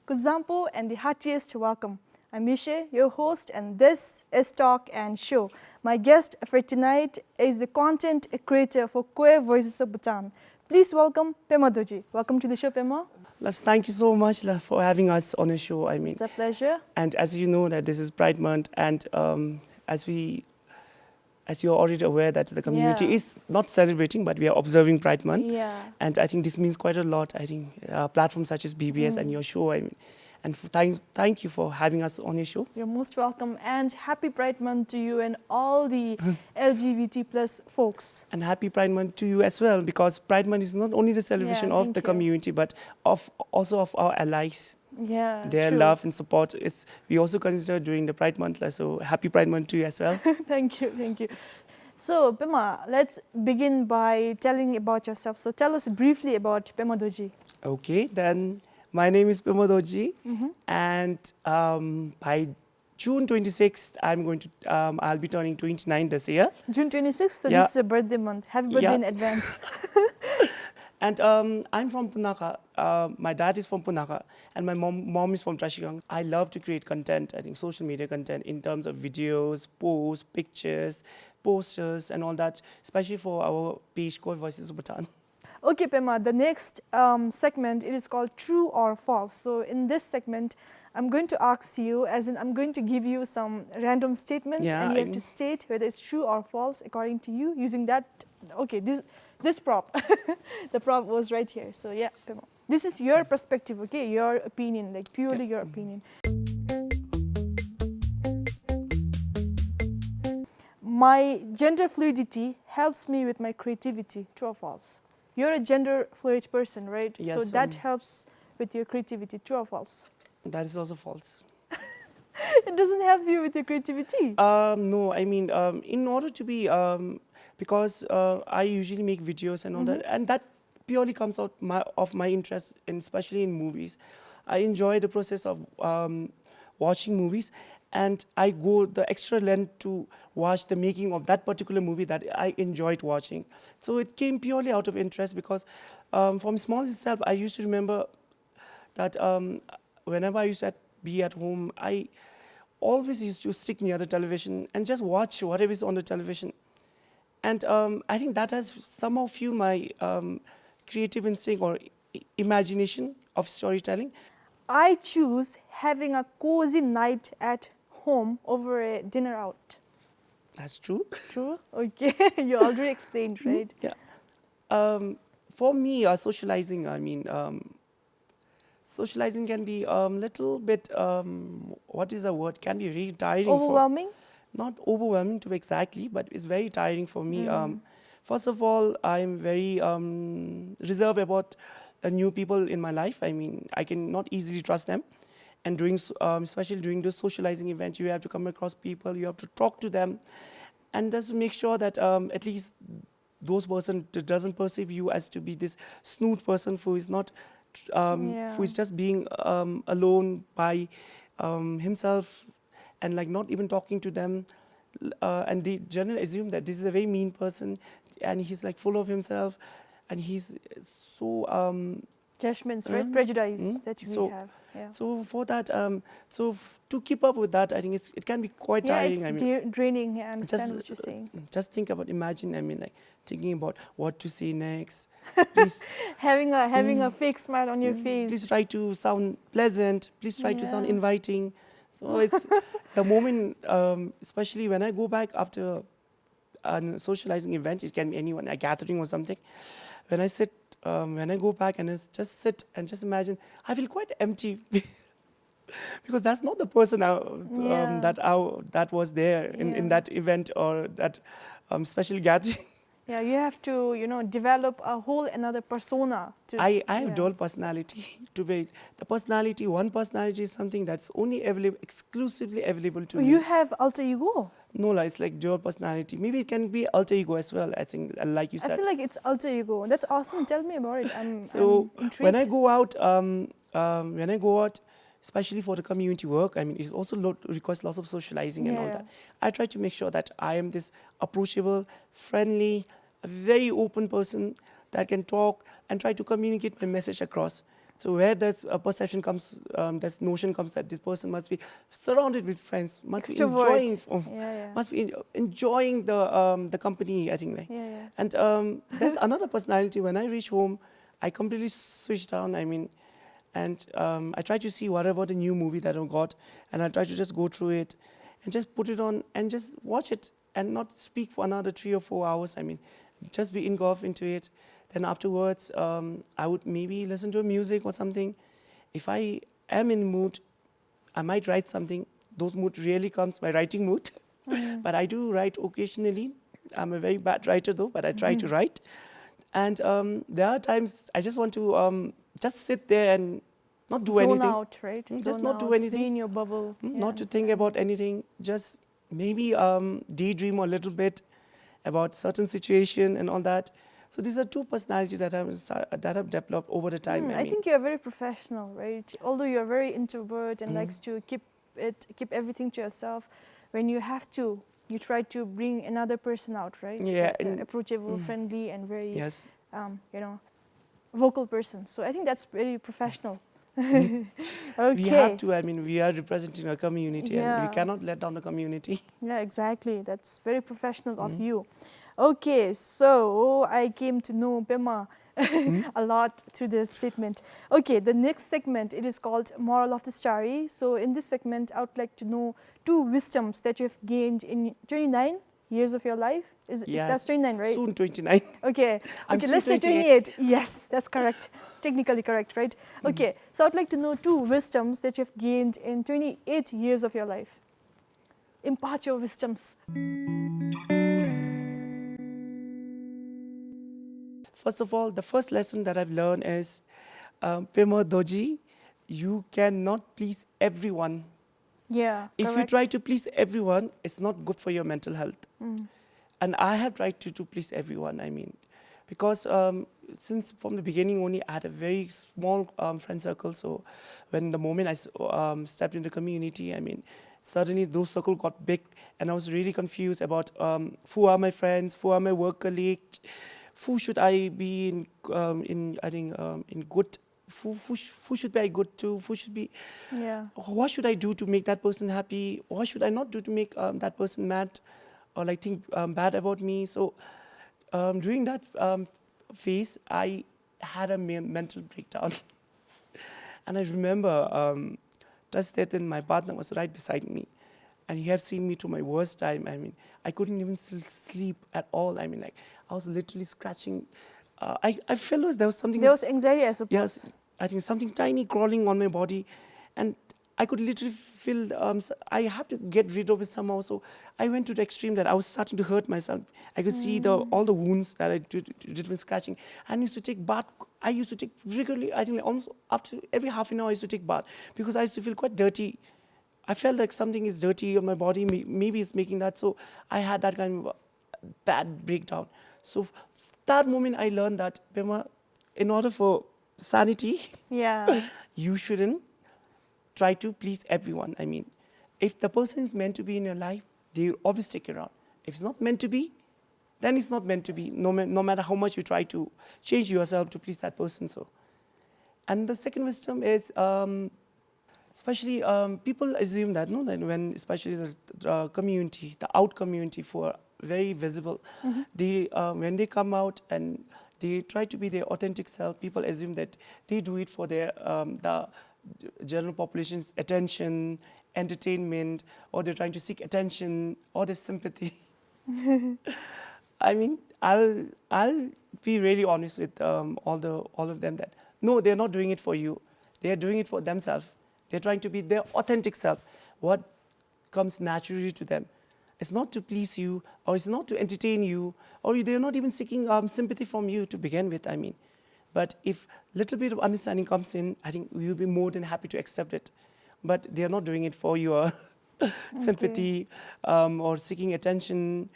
Kuzampo, and the heartiest welcome. I'm Mishe, your host, and this is Talk and Show. My guest for tonight is the content creator for Queer Voices of Bhutan. Please welcome Pema Dorji. Welcome to the show, Pema. Thank you so much for having us on the show. It's a pleasure. And as you know that this is Pride Month, and as you're already aware that the community is not celebrating, but we are observing Pride Month. Yeah. And I think this means quite a lot. I think platforms such as BBS and your show, thank you for having us on your show. You're most welcome, and happy Pride Month to you and all the LGBT plus folks. And happy Pride Month to you as well, because Pride Month is not only the celebration of the community, but also of our allies. Yeah, their love and support. We also consider during the Pride Month, so happy Pride Month to you as well. Thank you. So, Pema, let's begin by telling about yourself. So, tell us briefly about Pema Dorji. Okay, then my name is Pema Dorji, and by June 26th, I'll be turning 29 this year. June 26th, so this is a birthday month. Happy birthday in advance. And I'm from Punakha. My dad is from Punakha, and my mom is from Trashigang. I love to create content, I think social media content in terms of videos, posts, pictures, posters, and all that, especially for our page Queer Voices of Bhutan. Okay, Pema, the next segment, it is called True or False. So in this segment, I'm going to ask you, as in I'm going to give you some random statements, and you have to state whether it's true or false according to you, using that, this prop. The prop was right here. So yeah, Pema. This is your perspective, okay? Your opinion, like purely your opinion. My gender fluidity helps me with my creativity. True or false? You're a gender fluid person, right? Yes. So that helps with your creativity. True or false? That is also false. It doesn't help you with your creativity. No, I mean, in order to be, because I usually make videos and all that, and that purely comes out of my interest, especially in movies. I enjoy the process of watching movies, and I go the extra length to watch the making of that particular movie that I enjoyed watching. So it came purely out of interest, because from small itself, I used to remember that whenever I used to be at home, I always used to stick near the television and just watch whatever is on the television. And I think that has somehow fueled my creative instinct or imagination of storytelling. I choose having a cozy night at home over a dinner out. That's true. True? Okay. You already explained, right? Yeah. For me, socializing, I mean, socializing can be a little bit, what is the word? Can be really tiring. Overwhelming? Not overwhelming to be exactly, but it's very tiring for me. First of all, I'm very reserved about new people in my life. I mean, I can not easily trust them. And especially during those socializing events, you have to come across people, you have to talk to them, and just make sure that at least those person doesn't perceive you as to be this snoot person who is not, who is just being alone by himself, and like not even talking to them, and they generally assume that this is a very mean person, and he's like full of himself, and he's so judgments, right? Prejudice that we have. Yeah. So for that, to keep up with that, I think it can be quite tiring. It's draining. I understand what you're saying. Just imagine. I mean, like thinking about what to say next. Please, having a fake smile on your face. Please try to sound pleasant. Please try to sound inviting. So it's the moment, especially when I go back after a socializing event, it can be anyone, a gathering or something. When I go back and just sit and just imagine, I feel quite empty because that's not the person that was there in that event or that special gathering. Yeah, you have to, develop a whole another persona. I have dual personality. One personality is something that's only exclusively available to me. You have alter ego? No, it's like dual personality. Maybe it can be alter ego as well, I think, like you said. I feel like it's alter ego. That's awesome. Tell me about it. I'm intrigued. When I go out, especially for the community work, I mean, it also requires lots of socializing and all that. I try to make sure that I am this approachable, friendly, a very open person that can talk and try to communicate my message across. So where that perception comes, this notion comes that this person must be surrounded with friends, must Extrovert. be enjoying, Yeah. must be enjoying the company. I think like, Yeah. and there's another personality. When I reach home, I completely switch down. I mean, and I try to see whatever the new movie that I've got, and I try to just go through it, and just put it on and just watch it, and not speak for another 3 or 4 hours. I mean, just be engulfed into it. Then afterwards, I would maybe listen to music or something. If I am in mood, I might write something. Those mood really comes by writing mood. But I do write occasionally. I'm a very bad writer though, but I try to write. And there are times I just want to just sit there and not do anything. Zone out, right? Just not do anything. Be in your bubble. Not to think about anything. Just maybe daydream a little bit about certain situation and all that. So these are two personalities that have developed over the time. I think you're very professional, right? Although you're very introvert and likes to keep everything to yourself, when you have to, you try to bring another person out, right? Yeah, like approachable, friendly, and very, yes, vocal person. So I think that's very professional. Okay. We have to. I mean, we are representing a community, and we cannot let down the community. Yeah, exactly. That's very professional of you. Okay, so I came to know Pema a lot through this statement. Okay, the next segment, it is called Moral of the Story. So in this segment, I would like to know 2 wisdoms that you have gained in 29 years of your life. Is that 29, right? Soon 29. Okay, let's say 28. Yes, that's correct. Technically correct, right? Okay, so I'd like to know 2 wisdoms that you have gained in 28 years of your life. Impart your wisdoms. First of all, the first lesson that I've learned is, Pema, Dorji, you cannot please everyone. Yeah, if you try to please everyone, it's not good for your mental health. And I have tried to please everyone, I mean, because since from the beginning only, I had a very small friend circle. So when the moment I stepped into the community, I mean, suddenly those circles got big, and I was really confused about who are my friends, who are my work colleagues, who should I be in good, who should be I good to, who should be, what should I do to make that person happy, what should I not do to make that person mad, or like think bad about me. So during that phase, I had a mental breakdown. And I remember just that my partner was right beside me, and he had seen me to my worst time. I mean, I couldn't even sleep at all. I mean, like, I was literally scratching. I felt as there was something. There was anxiety, I suppose. Yes, I think something tiny crawling on my body, and I could literally feel I have to get rid of it somehow. So I went to the extreme that I was starting to hurt myself. I could see all the wounds that I did with scratching. I used to take bath. I used to take regularly. I think almost up to every half an hour I used to take bath, because I used to feel quite dirty. I felt like something is dirty on my body. Maybe it's making that. So I had that kind of bad breakdown. So that moment I learned that, Pema, in order for sanity, you shouldn't try to please everyone. I mean, if the person is meant to be in your life, they will always stick around. If it's not meant to be, then it's not meant to be, no matter how much you try to change yourself to please that person. So, and the second wisdom is, especially people assume that, no, that when especially the community, the out community, for very visible, they when they come out and they try to be their authentic self, people assume that they do it for their the general population's attention, entertainment, or they're trying to seek attention or their sympathy. I mean, I'll be really honest with all of them that no, they're not doing it for you. They're doing it for themselves. They're trying to be their authentic self, what comes naturally to them. It's not to please you, or it's not to entertain you, or they're not even seeking sympathy from you to begin with, I mean. But if a little bit of understanding comes in, I think we'll be more than happy to accept it. But they're not doing it for your sympathy or seeking attention.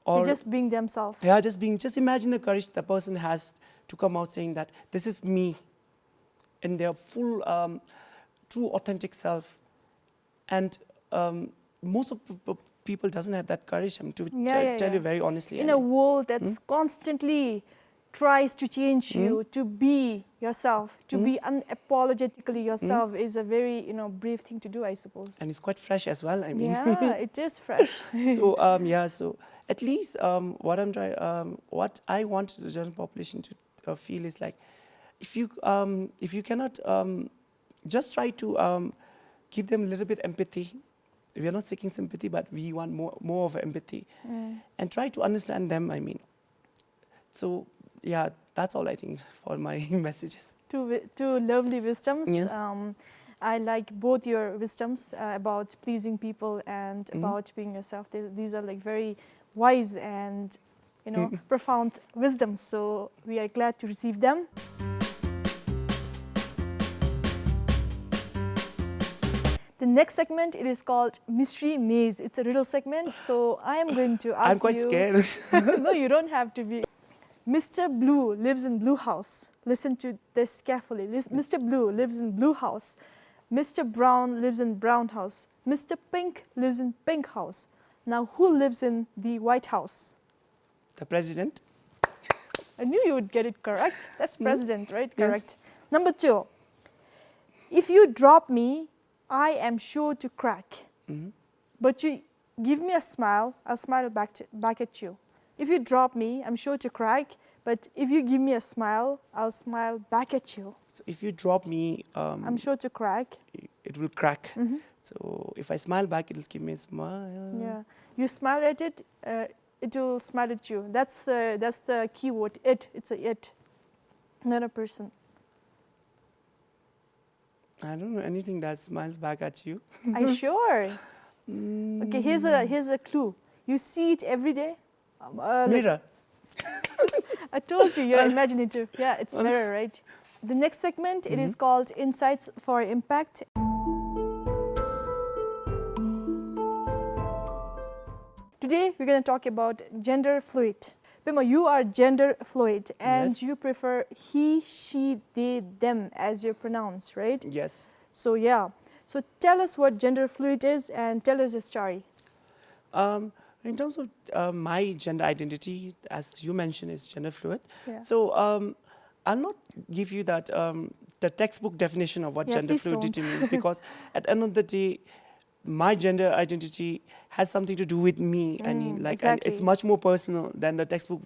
Or they're just being themselves. Yeah, just imagine the courage the person has to come out saying that this is me in their full, true, authentic self. And most of people doesn't have that courage, to tell you very honestly. In a world that's constantly tries to change you to be yourself, to be unapologetically yourself is a very, brave thing to do, I suppose. And it's quite fresh as well, I mean. Yeah, it is fresh. So, so at least what I want the general population to feel is like, if you cannot just try to give them a little bit empathy. We are not seeking sympathy, but we want more of empathy. And try to understand them, I mean. So, yeah, that's all I think for my messages. Two lovely wisdoms. Yes. I like both your wisdoms about pleasing people and about being yourself. These are like very wise and, profound wisdoms. So we are glad to receive them. The next segment, it is called Mystery Maze. It's a riddle segment. So I am going to ask you. I'm quite scared. No, you don't have to be. Mr. Blue lives in Blue House. Listen to this carefully. Mr. Blue lives in Blue House. Mr. Brown lives in Brown House. Mr. Pink lives in Pink House. Now, who lives in the White House? The president. I knew you would get it correct. That's president, right? Yes. Correct. Number 2. If you drop me, I am sure to crack. But you give me a smile, I'll smile back at you. If you drop me, I'm sure to crack. But if you give me a smile, I'll smile back at you. So if you drop me, I'm sure to crack. it will crack. So if I smile back, it'll give me a smile. Yeah, you smile at it, it will smile at you. That's the key word. It's a it, not a person. I don't know anything that smiles back at you. Are you sure? Okay, here's a clue. You see it every day. Mirror. I told you, you're imaginative. Yeah, it's mirror, right? The next segment, it is called Insights for Impact. Today, we're going to talk about gender fluid. Pema, you are gender fluid and Yes. you prefer he, she, they, them as your pronouns, right? Yes. So, yeah. So, tell us what gender fluid is and tell us your story. In terms of my gender identity, as you mentioned, is gender fluid. Yeah. So I'll not give you that the textbook definition of what gender please fluidity don't. means, because at the end of the day, my gender identity has something to do with me. I mean, like, and it's exactly. much more personal than the textbook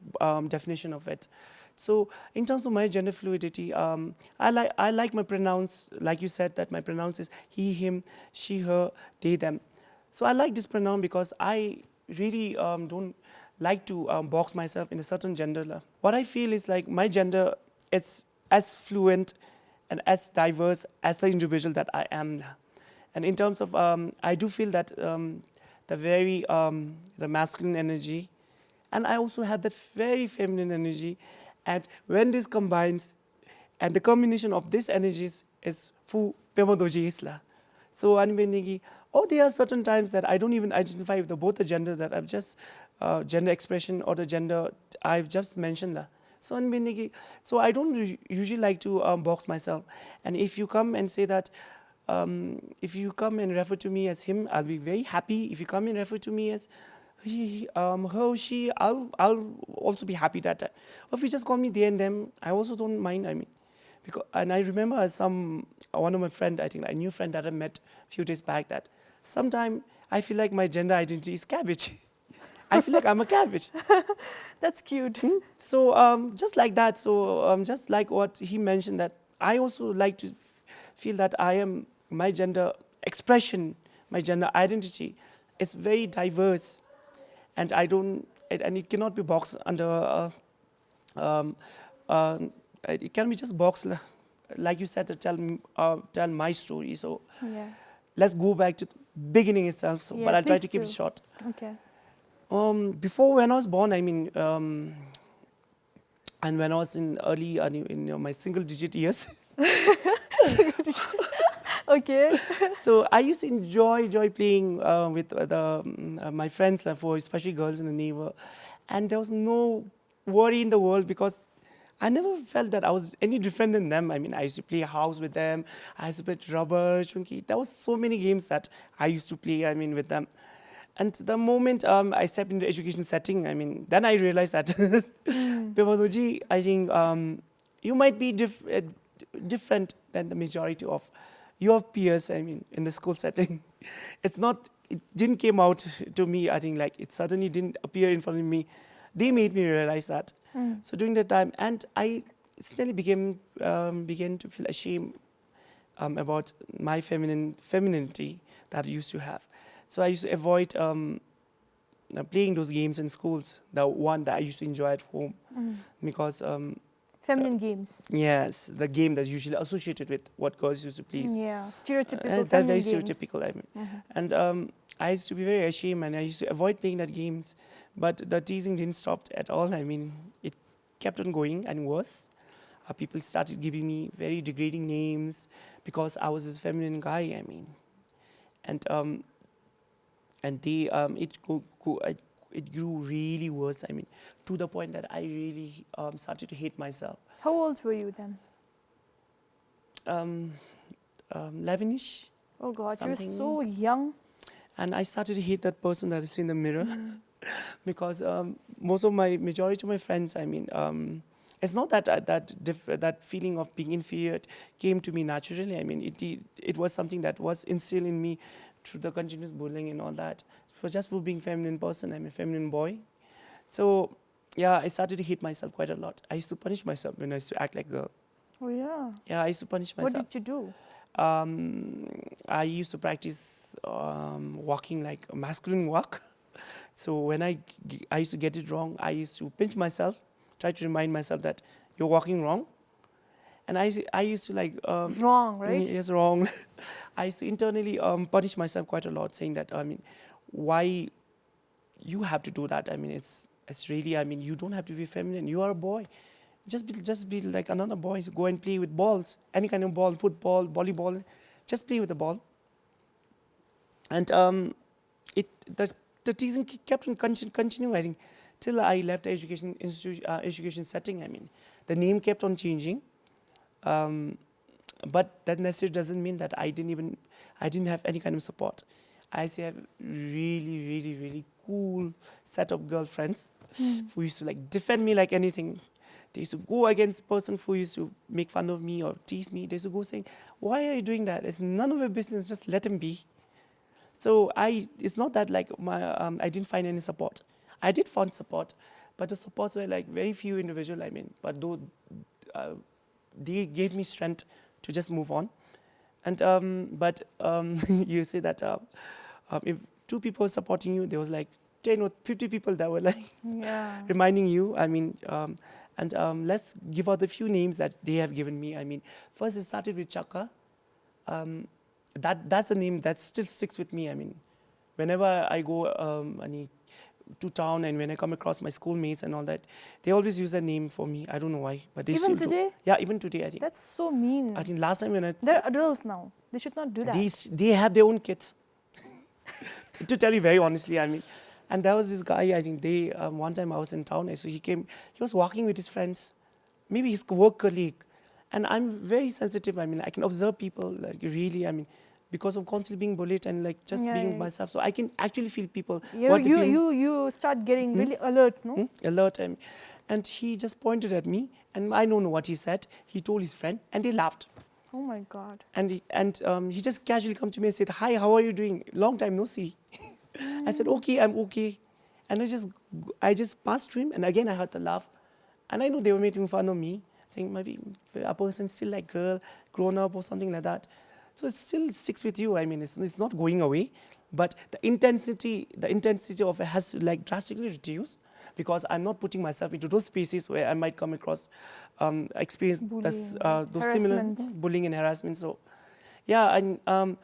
definition of it. So in terms of my gender fluidity, I like my pronouns, like you said, that my pronouns is he, him, she, her, they, them. So I like this pronoun because I really don't like to box myself in a certain gender. What I feel is like my gender, it's as fluent and as diverse as the individual that I am. And in terms of, I do feel that the masculine energy, and I also have that very feminine energy. And when this combines, and the combination of these energies is Fu Pema Dorji Isla. So there are certain times that I don't even identify with both the gender that I've just gender expression or the gender I've just mentioned. So I don't usually like to box myself. And if you come and say that, if you come and refer to me as him, I'll be very happy. If you come and refer to me as he, her, she, I'll also be happy that. Or if you just call me they and them, I also don't mind. I mean, and I remember one of my friend, I think a new friend that I met a few days back, that sometimes I feel like my gender identity is cabbage. I feel like I'm a cabbage. That's cute. So just like that, so just like what he mentioned, that I also like to feel that I am, my gender expression, my gender identity is very diverse, and and it cannot be boxed under it can be just boxed, like you said, to tell my story. So let's go back to the beginning itself. So, but I'll try to keep it short. Okay. Before, when I was born, I mean, and when I was in early, in my single-digit years. Okay. So I used to enjoy playing with my friends, especially girls in the neighbor, and there was no worry in the world, because I never felt that I was any different than them. I mean, I used to play house with them. I used to play rubber, chunki. There was so many games that I used to play, I mean, with them. And the moment I stepped into the education setting, I mean, then I realized that, Pema Dorji, I think you might be different than the majority of your peers, I mean, in the school setting. It's not, it didn't came out to me, I think, like, it suddenly didn't appear in front of me. They made me realize that. So during that time, and I suddenly began to feel ashamed about my femininity that I used to have. So I used to avoid playing those games in schools, the one that I used to enjoy at home, because feminine games. Yes, the game that's usually associated with what girls used to play. Yeah, stereotypical That's feminine very games. stereotypical, I mean. And I used to be very ashamed, and I used to avoid playing that games. But the teasing didn't stop at all. I mean, it kept on going and worse. People started giving me very degrading names because I was this feminine guy. I mean, and they it grew really worse. I mean, to the point that I really started to hate myself. How old were you then? 11ish. Oh God, something. you're so young. And I started to hate that person that I see in the mirror because majority of my friends, I mean, it's not that that feeling of being inferior came to me naturally. I mean, it was something that was instilled in me through the continuous bullying and all that. For just for being a feminine person, I'm a feminine boy. So, yeah, I started to hate myself quite a lot. I used to punish myself when I used to act like a girl. Oh yeah. Yeah, I used to punish myself. What did you do? I used to practice walking like a masculine walk. So when I used to get it wrong, I used to pinch myself, try to remind myself that you're walking wrong. And I used to like... wrong, right? Yes, wrong. I used to internally punish myself quite a lot, saying that, I mean, why you have to do that? I mean, it's really, I mean, you don't have to be feminine. You are a boy. Just be like another boy. So go and play with balls, any kind of ball, football, volleyball. Just play with the ball. And the teasing kept on continuing, I think, till I left the education setting. I mean, the name kept on changing. But that necessarily doesn't mean that I didn't have any kind of support. I used to have really, really, really cool set of girlfriends who used to like defend me like anything. They used to go against person who used to make fun of me or tease me. They used to go saying, "Why are you doing that? It's none of your business. Just let him be." So it's not that like I didn't find any support. I did find support, but the supports were like very few individual. I mean, but though they gave me strength to just move on. And you say that if 2 people supporting you, there was like 10 or 50 people that were like reminding you. I mean, let's give out a few names that they have given me. I mean, first it started with Chaka. That's a name that still sticks with me. I mean, whenever I go to town and when I come across my schoolmates and all that, they always use that name for me. I don't know why, but they even still today? do. Yeah, even today, I think. That's so mean. I think last time when they're adults now. They should not do that. They have their own kids. To tell you very honestly, I mean, and there was this guy. I think one time I was in town, so he came. He was walking with his friends, maybe his work colleague, and I'm very sensitive. I mean, I can observe people like really. I mean, because of constantly being bullied and like just being myself, so I can actually feel people. You start getting really alert, no? Alert, and he just pointed at me, and I don't know what he said. He told his friend, and they laughed. Oh my God! And he just casually come to me and said, "Hi, how are you doing? Long time no see." I said, "Okay, I'm okay," and I just passed through him, and again I heard the laugh, and I know they were making fun of me, saying maybe a person still like girl, grown up or something like that. So it still sticks with you. I mean, it's not going away, but the intensity of it has like drastically reduced because I'm not putting myself into those spaces where I might come across, experience those similar bullying and harassment. So, yeah, and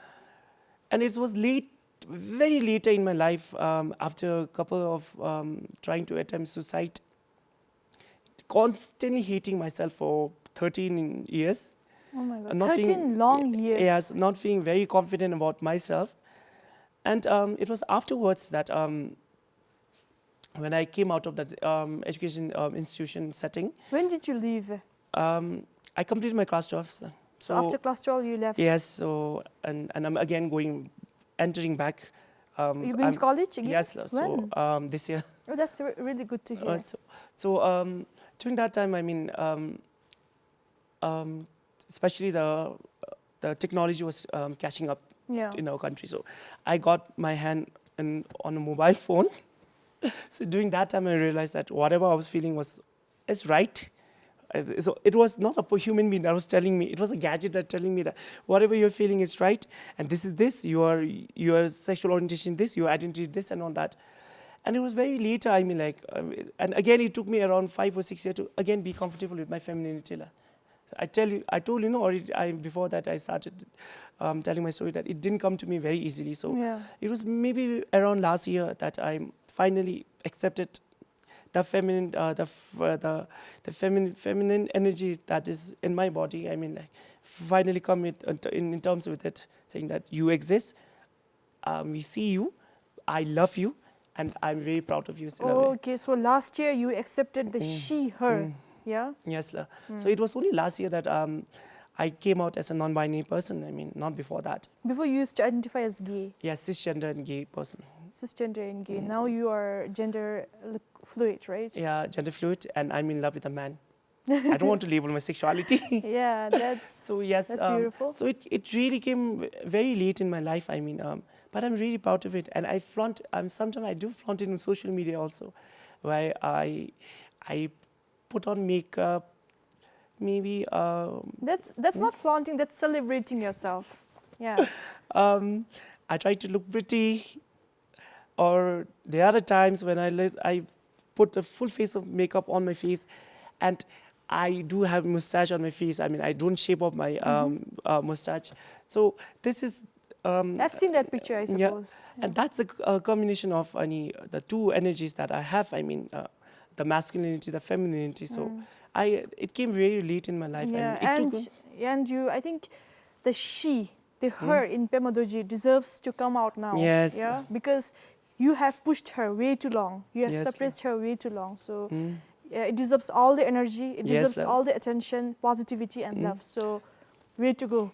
it was very later in my life, after a couple of trying to attempt suicide, constantly hating myself for 13 years. Oh my God, 13 long years. Yes, not feeling very confident about myself. And it was afterwards that when I came out of that education institution setting. When did you leave? I completed my class 12. So after class 12 you left? Yes, so, and I'm again entering back You're going to college again? Yes, When? so this year. Oh, that's really good to hear. So during that time, I mean, especially the technology was catching up in our country. So I got my hand on a mobile phone. So during that time, I realized that whatever I was feeling is right. So it was not a human being that was telling me; it was a gadget that telling me that whatever you're feeling is right, and this is this. Your sexual orientation this, your identity this, and all that. And it was very later. I mean, like, and again, it took me around 5 or 6 years to again be comfortable with my femininity. I told you know already. Before that I started telling my story that it didn't come to me very easily. So it was maybe around last year that I finally accepted the feminine, the feminine energy that is in my body. I mean, like, finally come in terms with it, saying that you exist, we see you, I love you, and I'm very proud of you. Okay, so last year you accepted the she, her, yeah? Yes, so it was only last year that I came out as a non-binary person. I mean, not before that. Before you used to identify as gay? Yes, cisgender and gay person. Cisgender and gay. Now you are gender fluid, right? Yeah, gender fluid, and I'm in love with a man. I don't want to label my sexuality. Yeah, that's so yes, that's beautiful. So it really came very late in my life. I mean, but I'm really proud of it, and I flaunt. Sometimes I do flaunt it on social media also, where I put on makeup. Maybe that's not flaunting. That's celebrating yourself. Yeah. I try to look pretty, or there are times when I put a full face of makeup on my face, and I do have mustache on my face. I mean, I don't shape up my mustache. So this is. I've seen that picture, I suppose. Yeah. And that's a combination of the two energies that I have. I mean, the masculinity, the femininity. So it came very late in my life. Yeah, and I think the she, the her in Pema Dorji deserves to come out now. Yes. Yeah, because you have pushed her way too long. You have suppressed her way too long. So it deserves all the energy. It deserves all the attention, positivity, and love. So way to go.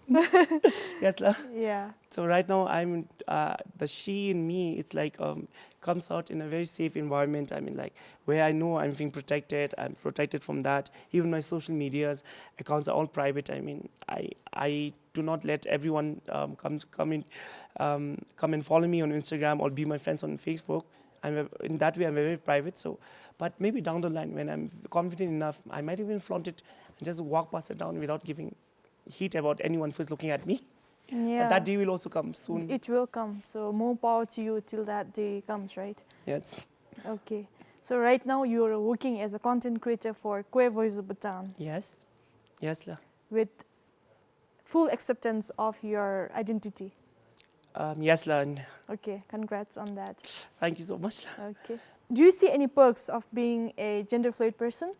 Yes, love. Yeah. So right now, I'm the she in me. It's like comes out in a very safe environment. I mean, like, where I know I'm being protected. I'm protected from that. Even my social medias accounts are all private. I mean, I do not let everyone come and follow me on Instagram or be my friends on Facebook. In that way, I'm very private. So, but maybe down the line, when I'm confident enough, I might even flaunt it and just walk past it down without giving heat about anyone who's looking at me. Yeah. But that day will also come soon. It will come. So more power to you till that day comes, right? Yes. Okay. So right now you are working as a content creator for Queer Voice of Bhutan. Yes. Yes, la. With full acceptance of your identity. Yes, la. Okay. Congrats on that. Thank you so much. La. Okay. Do you see any perks of being a gender fluid person?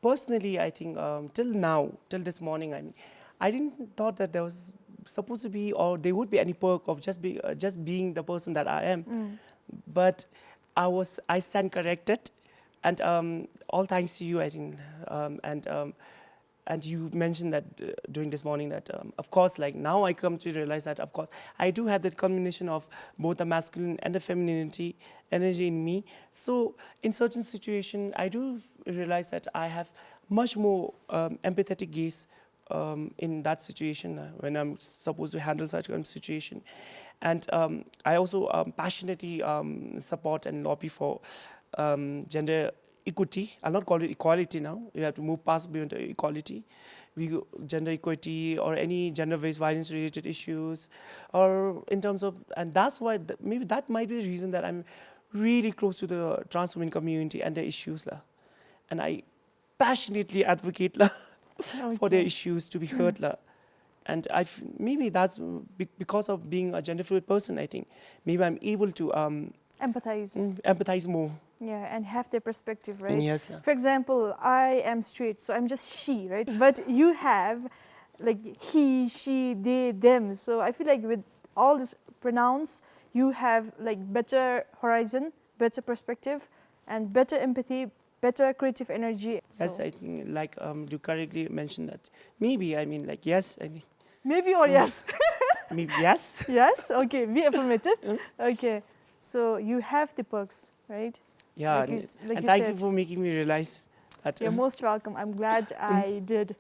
Personally, I think till this morning, I mean, I didn't thought that there was supposed to be or there would be any perk of just being the person that I am. But I stand corrected, and all thanks to you, I think, and you mentioned that during this morning that of course, like, now I come to realize that of course I do have that combination of both the masculine and the femininity energy in me. So in certain situation, I do realize that I have much more empathetic gaze in that situation when I'm supposed to handle such kind of situation. And I also passionately support and lobby for gender equity. I'll not call it equality now. We have to move past beyond equality. Gender equity or any gender-based violence-related issues, or in terms of, and that's why maybe that might be the reason that I'm really close to the trans women community and their issues, and I passionately advocate for their issues to be heard, and maybe that's because of being a gender fluid person. I think maybe I'm able to empathize more. Yeah, and have their perspective, right? Yes. For example, I am straight, so I'm just she, right? But you have like he, she, they, them. So I feel like with all these pronouns, you have like better horizon, better perspective, and better empathy, better creative energy. Yes, I think like you correctly mentioned that. Maybe, I mean, like, yes, I mean. Maybe or yes. Maybe yes. Yes? Okay, be affirmative. Okay, so you have the perks, right? Yeah, Like you, like and you thank said. you for making me realize that. You're most welcome. I'm glad I did.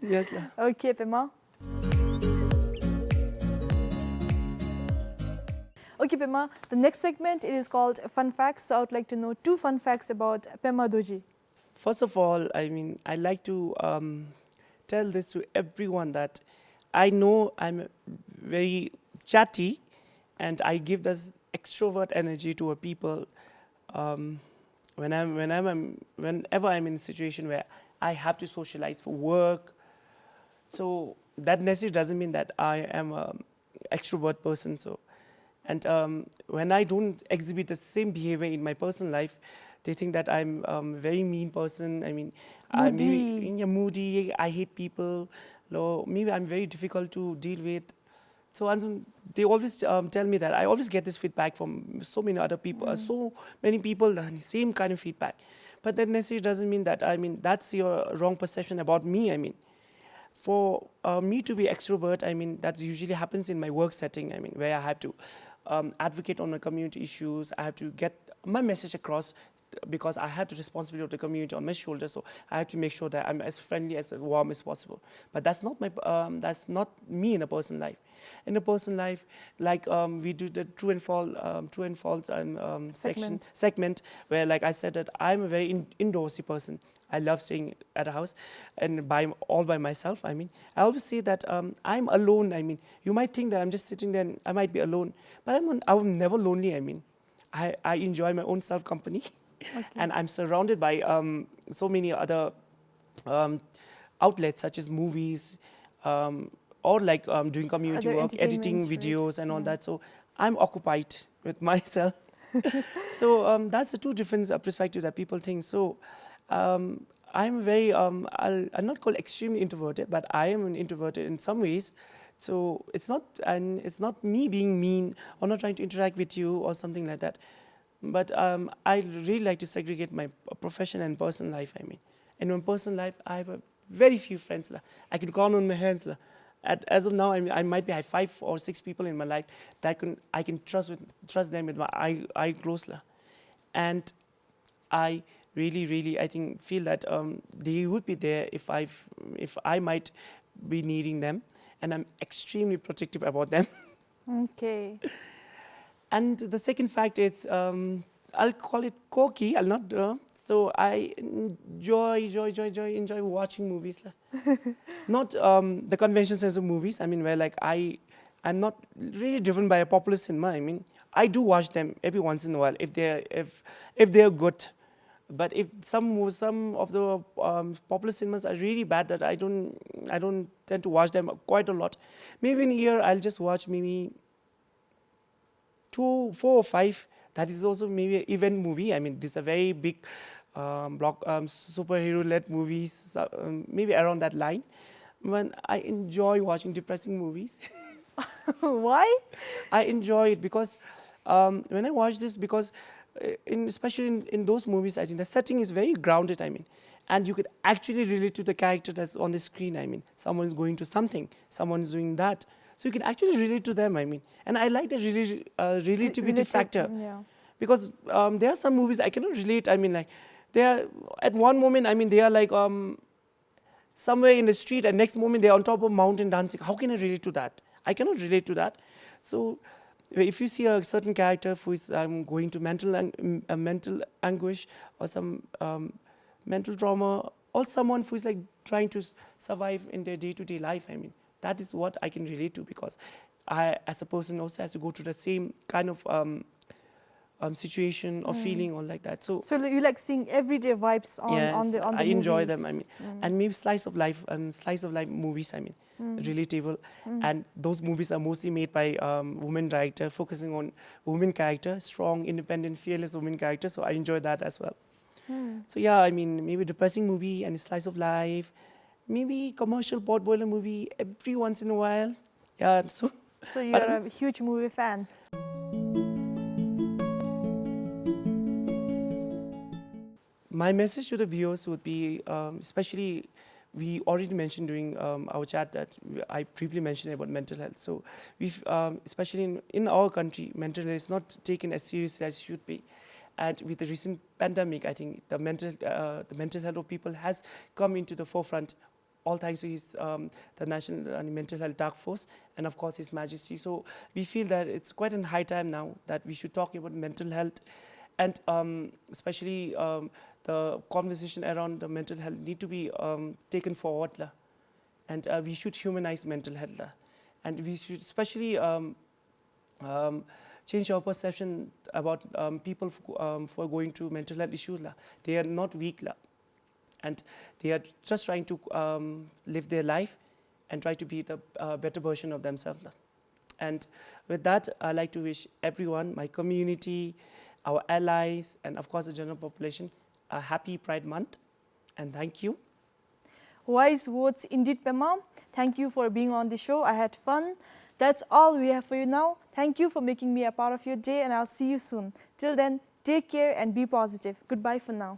Yes. Okay, Pema. Okay, Pema, the next segment, it is called Fun Facts. So I would like to know 2 fun facts about Pema Dorji. First of all, I mean, I like to tell this to everyone that I know I'm very chatty, and I give this extrovert energy to a people um, whenever I'm in a situation where I have to socialize for work. So that necessarily doesn't mean that I am an extrovert person. So, and when I don't exhibit the same behavior in my personal life, they think that I'm a very mean person. I mean, Moody. maybe moody. I hate people. Or maybe I'm very difficult to deal with. So they always tell me that. I always get this feedback from so many other people, so many people, the same kind of feedback. But that necessarily doesn't mean that, I mean, that's your wrong perception about me. I mean, for me to be extrovert, I mean, that usually happens in my work setting. I mean, where I have to advocate on my community issues. I have to get my message across because I have the responsibility of the community on my shoulders. So I have to make sure that I'm as friendly, as warm as possible. But that's not me in a personal life. In a personal life, like we do the true and false segment where, like I said, that I'm a very indoorsy person. I love staying at a house and all by myself. I mean, I always say that I'm alone. I mean, you might think that I'm just sitting there and I might be alone, but I'm never lonely. I mean, I enjoy my own self company. Okay. And I'm surrounded by so many other outlets such as movies or like doing community Other work, editing entertainments, right? videos and all that. So I'm occupied with myself. So that's the two different perspectives that people think. So I'm very, I'll not call extremely introverted, but I am an introverted in some ways. So it's not me being mean or not trying to interact with you or something like that. But I really like to segregate my profession and personal life, I mean. And in personal life, I have very few friends. I can count on my hands. As of now, I might be have 5 or 6 people in my life that I can trust them with my eye closed. And I really, I think, feel that they would be there if I might be needing them. And I'm extremely protective about them. Okay. And the second fact is, I'll call it quirky. I'll not. So I enjoy watching movies. Not the conventional sense of movies. I mean, where like I'm not really driven by a popular cinema. I mean, I do watch them every once in a while if they're good. But if some of the popular cinemas are really bad, that I don't tend to watch them quite a lot. Maybe in a year I'll just watch maybe 2, 4, or 5. That is also maybe an event movie. I mean, these are very big superhero-led movies, maybe around that line. When I enjoy watching depressing movies. Why? I enjoy it because when I watch this, because especially in those movies, I think the setting is very grounded, I mean. And you could actually relate to the character that's on the screen, I mean. Someone is going to something, someone is doing that. So you can actually relate to them, I mean. And I like the relativity factor. Yeah. Because there are some movies I cannot relate, I mean, like, they are, at one moment, I mean, they are like somewhere in the street, and next moment they're on top of a mountain dancing. How can I relate to that? I cannot relate to that. So if you see a certain character who is going to mental anguish or some mental trauma, or someone who is like trying to survive in their day-to-day life, I mean, that is what I can relate to, because I, as a person, also has to go through the same kind of situation or feeling or like that. So you like seeing everyday vibes on the I enjoy movies. them. I mean, and maybe slice of life movies. I mean, relatable. And those movies are mostly made by women director, focusing on women character, strong, independent, fearless women character. So I enjoy that as well. So yeah, I mean, maybe depressing movie and a slice of life, maybe commercial pot boiler movie every once in a while. Yeah. So you're a huge movie fan. My message to the viewers would be, especially we already mentioned during our chat that I briefly mentioned about mental health. So we've, especially in our country, mental health is not taken as seriously as it should be. And with the recent pandemic, I think the mental health of people has come into the forefront, all thanks to his, the National Mental Health Task Force, and of course His Majesty. So we feel that it's quite a high time now that we should talk about mental health, and especially the conversation around the mental health need to be taken forward, and we should humanize mental health, and we should especially change our perception about people for going through mental health issues. They are not weak, and they are just trying to live their life and try to be the better version of themselves. And with that, I'd like to wish everyone, my community, our allies, and of course the general population, a happy Pride Month. And thank you. Wise words indeed, Pema. Thank you for being on the show. I had fun. That's all we have for you now. Thank you for making me a part of your day, and I'll see you soon. Till then, take care and be positive. Goodbye for now.